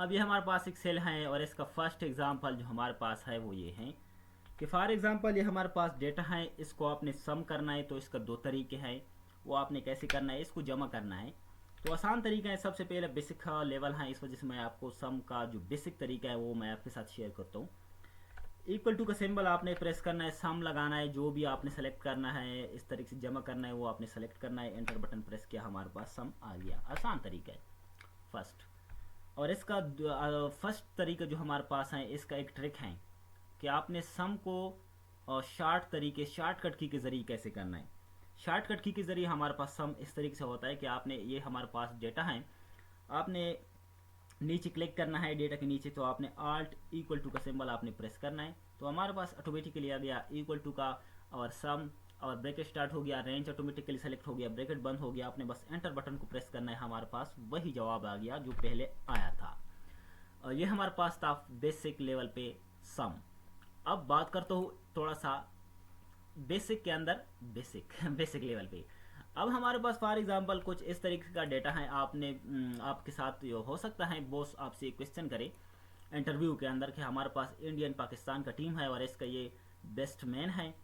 अब ये हमारे पास एक सेल है और इसका फर्स्ट एग्जांपल जो हमारे पास है वो ये है कि फॉर एग्जांपल ये हमारे पास डेटा है, इसको आपने सम करना है तो इसका दो तरीके हैं। वो आपने कैसे करना है, इसको जमा करना है तो आसान तरीका है। सबसे पहले बेसिक लेवल है, इस वजह से मैं आपको सम का जो बेसिक तरीका है वो मैं आपके साथ शेयर करता हूँ। इक्वल टू का सिंबल आपने प्रेस करना है, सम लगाना है, जो भी आपने सेलेक्ट करना है इस तरीके से जमा करना है वो आपने सेलेक्ट करना है, एंटर बटन प्रेस किया, हमारे पास सम आ गया। आसान तरीका है फर्स्ट। और इसका फर्स्ट तरीका जो हमारे पास है, इसका एक ट्रिक है कि आपने सम को शॉर्टकट की के ज़रिए कैसे करना है। शॉर्टकट की के ज़रिए हमारे पास सम इस तरीके से होता है कि आपने ये हमारे पास डेटा है, आपने नीचे क्लिक करना है डेटा के नीचे, तो आपने आल्ट इक्वल टू का सिंबल आपने प्रेस करना है तो हमारे पास ऑटोमेटिकली आ गया इक्वल टू का और सम, और ब्रैकेट स्टार्ट हो गया, रेंज ऑटोमेटिकली सेलेक्ट हो गया, ब्रैकेट बंद हो गया। आपने बस एंटर बटन को प्रेस करना है, हमारे पास वही जवाब आ गया जो पहले आया था। और ये हमारे पास था बेसिक लेवल पे सम। अब बात करता हूँ थोड़ा सा बेसिक के अंदर बेसिक बेसिक लेवल पे। अब हमारे पास फॉर एग्जांपल कुछ इस तरीके का डेटा है, आपने आपके साथ हो सकता है बॉस आपसे क्वेश्चन करे इंटरव्यू के अंदर कि हमारे पास इंडियन पाकिस्तान का टीम है और इसका ये बेस्ट मैन है,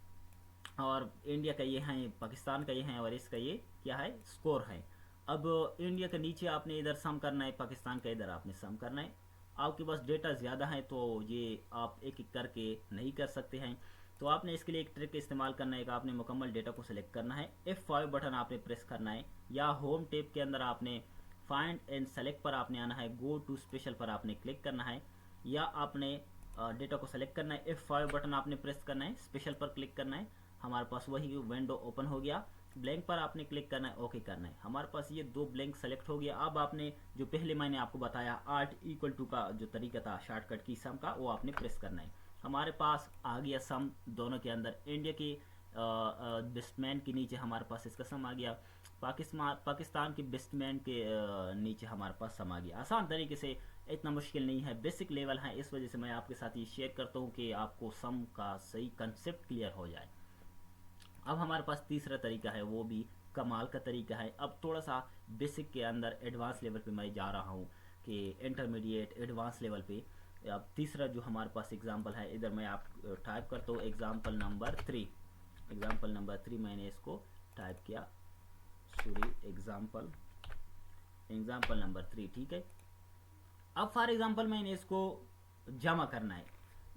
और इंडिया का ये है, पाकिस्तान का ये है, और इसका ये क्या है, स्कोर है। अब इंडिया के नीचे आपने इधर सम करना है, पाकिस्तान का इधर आपने सम करना है। आपके पास डेटा ज़्यादा है तो ये आप एक एक करके नहीं कर सकते हैं, तो आपने इसके लिए एक ट्रिक इस्तेमाल करना है कि आपने मुकम्मल डेटा को सिलेक्ट करना है, F5 बटन आपने प्रेस करना है, या होम टैब के अंदर आपने फाइंड एंड सेलेक्ट पर आपने आना है, गो टू स्पेशल पर आपने क्लिक करना है, या आपने डेटा को सेलेक्ट करना है, F5 बटन आपने प्रेस करना है, स्पेशल पर क्लिक करना है, हमारे पास वही विंडो ओपन हो गया। ब्लैंक पर आपने क्लिक करना है, ओके करना है, हमारे पास ये दो ब्लैंक सेलेक्ट हो गया। अब आपने जो पहले मैंने आपको बताया आर्ट इक्वल टू का जो तरीका था शॉर्टकट की सम का, वो आपने प्रेस करना है। हमारे पास आ गया सम दोनों के अंदर, इंडिया के बेस्टमैन के नीचे हमारे पास इसका सम आ गया, पाकिस्तान के बेस्टमैन के नीचे हमारे पास सम आ गया। आसान तरीके से, इतना मुश्किल नहीं है, बेसिक लेवल है, इस वजह से मैं आपके साथ ये शेयर करता हूँ कि आपको सम का सही कंसेप्ट क्लियर हो जाए। अब हमारे पास तीसरा तरीका है, वो भी कमाल का तरीका है। अब थोड़ा सा बेसिक के अंदर एडवांस लेवल पे मैं जा रहा हूँ कि इंटरमीडिएट एडवांस लेवल पे। अब तीसरा जो हमारे पास एग्जांपल है, इधर मैं आप टाइप करता हूँ एग्जांपल नंबर 3। एग्जांपल नंबर 3 मैंने इसको टाइप किया, सॉरी एग्जांपल नंबर 3, ठीक है। अब फॉर एग्जांपल मैंने इसको जमा करना है,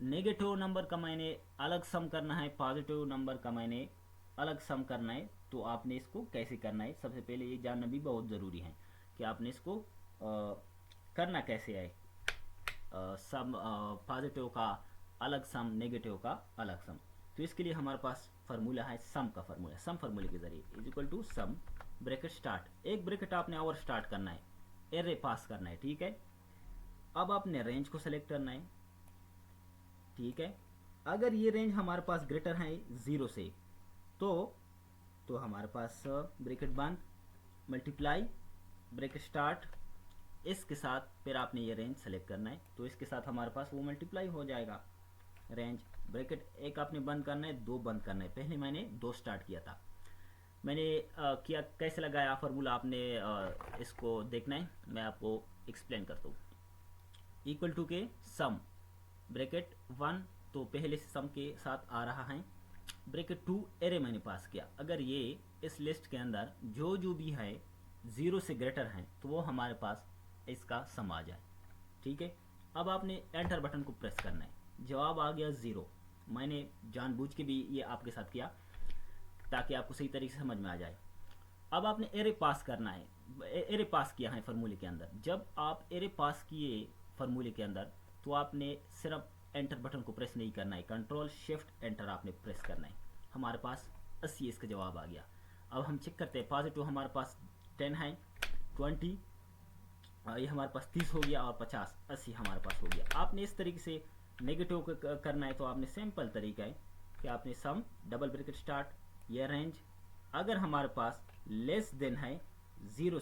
नेगेटिव नंबर का मैंने अलग सम करना है, पॉजिटिव नंबर का मैंने अलग सम करना है। तो आपने इसको कैसे करना है, सबसे पहले ये जानना भी बहुत ज़रूरी है कि आपने इसको करना कैसे है। सम पॉजिटिव का अलग सम, नेगेटिव का अलग सम। तो इसके लिए हमारे पास फार्मूला है, सम का फार्मूला, सम फार्मूले के जरिए is equal to sum bracket start, एक ब्रैकेट आपने और स्टार्ट करना है, एरे पास करना है, ठीक है। अब आपने रेंज को सेलेक्ट करना है, ठीक है। अगर ये रेंज हमारे पास ग्रेटर है 0 से, तो हमारे पास ब्रैकेट बंद, मल्टीप्लाई, ब्रैकेट स्टार्ट, इसके साथ फिर आपने ये रेंज सेलेक्ट करना है, तो इसके साथ हमारे पास वो मल्टीप्लाई हो जाएगा। रेंज ब्रैकेट एक आपने बंद करना है, दो बंद करना है, पहले मैंने दो स्टार्ट किया था। मैंने किया कैसे लगाया फार्मूला, आपने इसको देखना है, मैं आपको एक्सप्लेन करता हूँ। इक्वल टू के सम, ब्रैकेट 1 तो पहले से सम के साथ आ रहा है, ब्रैकेट 2 एरे मैंने पास किया। अगर ये इस लिस्ट के अंदर जो जो भी है 0 से ग्रेटर है तो वो हमारे पास इसका सम आ जाए, ठीक है। अब आपने एंटर बटन को प्रेस करना है, जवाब आ गया 0। मैंने जानबूझ के भी ये आपके साथ किया ताकि आपको सही तरीके से समझ में आ जाए। अब आपने एरे पास करना है, एरे पास किया है फार्मूले के अंदर। जब आप एरे पास किए फार्मूले के अंदर तो आपने सिर्फ एंटर बटन को प्रेस नहीं करना है, कंट्रोल शिफ्ट एंटर आपने प्रेस करना है। हमारे पास 80 इसका जवाब आ गया। अब हम चेक करते हैं, पॉजिटिव हमारे पास 10 है, 20 ये हमारे पास 30 हो गया, और 50 80 हमारे पास हो गया। आपने इस तरीके से नेगेटिव करना है तो आपने सिंपल तरीका है कि आपने सम डबल ब्रैकेट स्टार्ट, यह रेंज अगर हमारे पास लेस देन है 0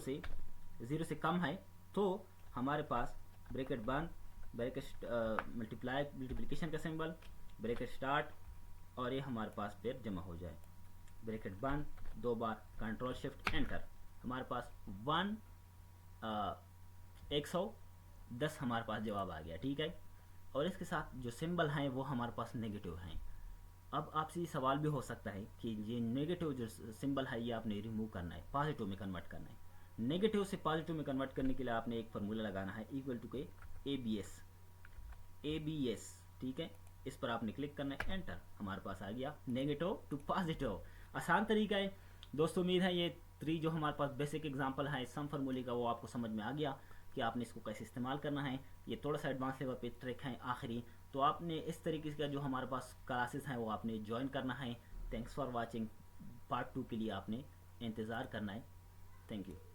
से कम है तो हमारे पास ब्रैकेट बंद, ब्रैकेट मल्टीप्लिकेशन का सिंबल, ब्रैकेट स्टार्ट, और ये हमारे पास फिर जमा हो जाए, ब्रैकेट बंद, दो बार कंट्रोल शिफ्ट एंटर, हमारे पास 100 10 हमारे पास जवाब आ गया, ठीक है। और इसके साथ जो सिंबल हैं वो हमारे पास नेगेटिव हैं। अब आपसे ये सवाल भी हो सकता है कि ये नेगेटिव जो सिंबल है ये आपने रिमूव करना है, पॉजिटिव में कन्वर्ट करना है। नेगेटिव से पॉजिटिव में कन्वर्ट करने के लिए आपने एक फार्मूला लगाना है, इक्वल टू के ABS, ठीक है। इस पर आपने क्लिक करना है, एंटर, हमारे पास आ गया नेगेटिव टू पॉजिटिव। आसान तरीका है दोस्तों। उम्मीद है ये 3 जो हमारे पास बेसिक एग्जांपल है सम फार्मूले का वो आपको समझ में आ गया कि आपने इसको कैसे इस्तेमाल करना है। ये थोड़ा सा एडवांस लेवल पे ट्रिक है आखिरी, तो आपने इस तरीके का जो हमारे पास क्लासेस हैं वो आपने ज्वाइन करना है। Thanks for watching. पार्ट 2 के लिए आपने इंतज़ार करना है। Thank you.